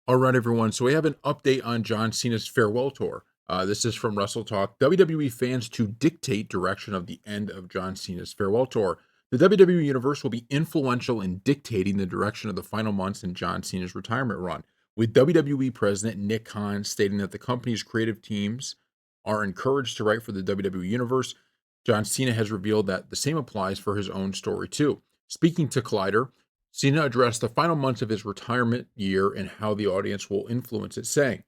All right, everyone. So we have an update on John Cena's farewell tour. This is from Wrestle Talk. WWE fans to dictate direction of the end of John Cena's farewell tour. The WWE Universe will be influential in dictating the direction of the final months in John Cena's retirement run, with WWE President Nick Khan stating that the company's creative teams are encouraged to write for the WWE Universe. John Cena has revealed that the same applies for his own story, too. Speaking to Collider, Cena addressed the final months of his retirement year and how the audience will influence it, saying,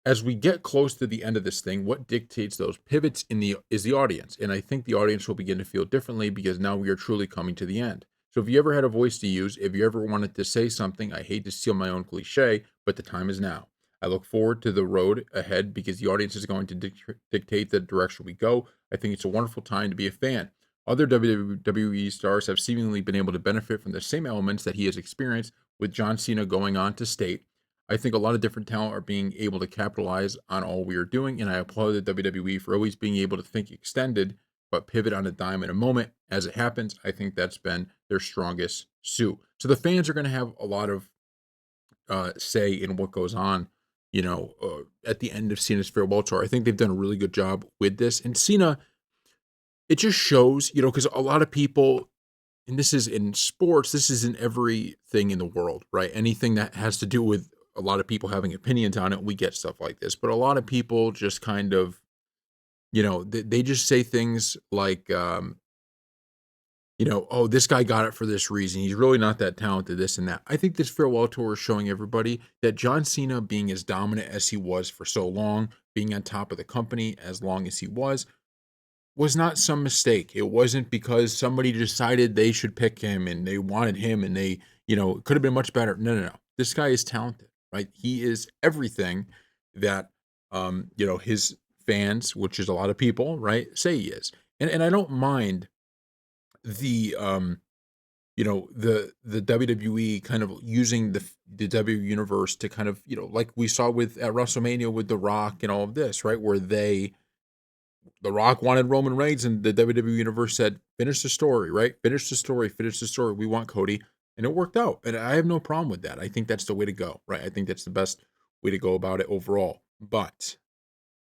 "As we get close to the end of this thing, what dictates those pivots in the is the audience, and I think the audience will begin to feel differently because now we are truly coming to the end. So if you ever had a voice to use, if you ever wanted to say something, I hate to steal my own cliche, but the time is now. I look forward to the road ahead because the audience is going to dictate the direction we go. I think it's a wonderful time to be a fan. Other WWE stars have seemingly been able to benefit from the same elements that he has experienced, with John Cena going on to state, I think a lot of different talent are being able to capitalize on all we are doing, and I applaud the WWE for always being able to think extended, but pivot on a dime in a moment as it happens. I think that's been their strongest suit. So the fans are going to have a lot of say in what goes on, at the end of Cena's farewell tour. I think they've done a really good job with this. And Cena, it just shows, because a lot of people, and this is in sports, this is in everything in the world, right? Anything that has to do with a lot of people having opinions on it, we get stuff like this. But a lot of people just kind of, they just say things like, oh, this guy got it for this reason. He's really not that talented, this and that. I think this farewell tour is showing everybody that John Cena, being as dominant as he was for so long, being on top of the company as long as he was not some mistake. It wasn't because somebody decided they should pick him and they wanted him and they, it could have been much better. No, no, no. This guy is talented, right? He is everything that his fans, which is a lot of people, right, say he is. And I don't mind the the WWE kind of using the W universe to kind of, like we saw with at WrestleMania with The Rock and all of this, right? Where the Rock wanted Roman Reigns, and the WWE Universe said, "Finish the story, right? Finish the story. Finish the story. We want Cody," and it worked out. And I have no problem with that. I think that's the way to go, right? I think that's the best way to go about it overall. But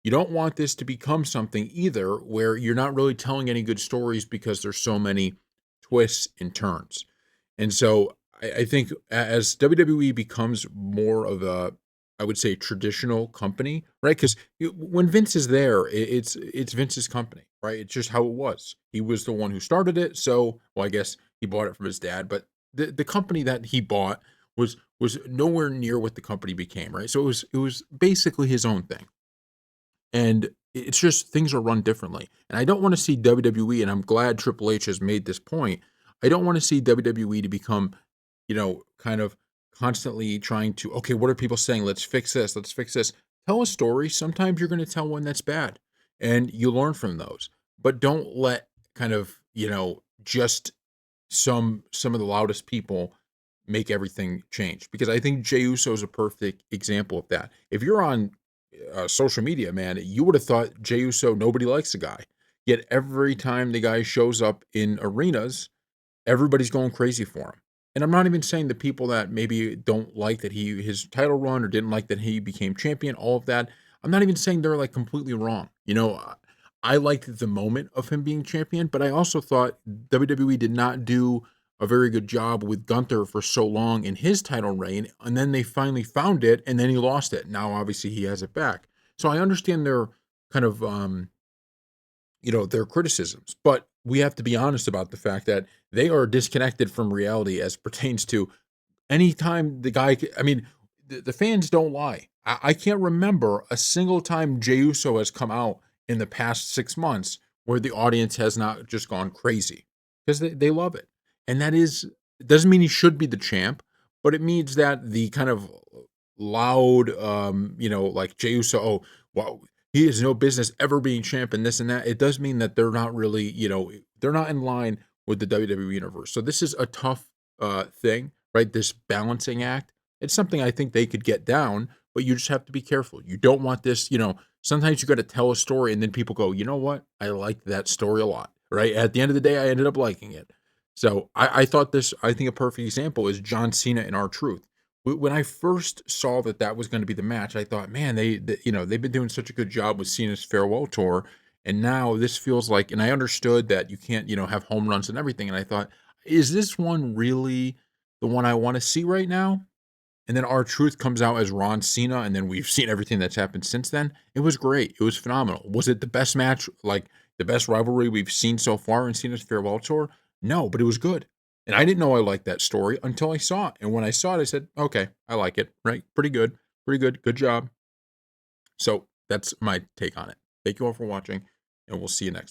you don't want this to become something either where you're not really telling any good stories because there's so many twists and turns. And so I think as WWE becomes more of a, I would say, traditional company, right? Because when Vince is there, it's Vince's company, right? It's just how it was. He was the one who started it, so well, I guess he bought it from his dad, but the company that he bought was nowhere near what the company became, right? So it was basically his own thing, and it's just things are run differently. And I don't want to see WWE, and I'm glad Triple H has made this point. I don't want to see WWE to become, kind of constantly trying to, okay, what are people saying? Let's fix this. Let's fix this. Tell a story. Sometimes you're going to tell one that's bad and you learn from those. But don't let kind of, just some of the loudest people make everything change, because I think Jey Uso is a perfect example of that. If you're on social media, man, you would have thought Jey Uso, nobody likes the guy. Yet every time the guy shows up in arenas, everybody's going crazy for him. And I'm not even saying the people that maybe don't like that his title run or didn't like that he became champion, all of that. I'm not even saying they're like completely wrong. I liked the moment of him being champion, but I also thought WWE did not do a very good job with Gunther for so long in his title reign, and then they finally found it, and then he lost it. Now, obviously, he has it back. So I understand their kind of their criticisms, but we have to be honest about the fact that they are disconnected from reality as pertains to anytime the guy. I mean, the fans don't lie. I can't remember a single time Jey Uso has come out in the past 6 months where the audience has not just gone crazy, because they love it. And that is, doesn't mean he should be the champ, but it means that the kind of loud, like Jey Uso, oh, wow, he has no business ever being champ and this and that. It does mean that they're not really, they're not in line with the WWE universe. So this is a tough thing, right? This balancing act. It's something I think they could get down, but you just have to be careful. You don't want this, sometimes you got to tell a story and then people go, you know what? I liked that story a lot, right? At the end of the day, I ended up liking it. So I thought this, I think a perfect example is John Cena in R-Truth. When I first saw that that was gonna be the match, I thought, "Man, they've been doing such a good job with Cena's farewell tour, and now this feels like," and I understood that you can't, have home runs and everything, and I thought, "Is this one really the one I wanna see right now?" And then R-Truth comes out as Ron Cena, and then we've seen everything that's happened since then. It was great. It was phenomenal. Was it the best match, like, the best rivalry we've seen so far in Cena's farewell tour? No, but it was good. And I didn't know I liked that story until I saw it. And when I saw it, I said, "Okay, I like it." Right? Pretty good. Pretty good. Good job. So, that's my take on it. Thank you all for watching, and we'll see you next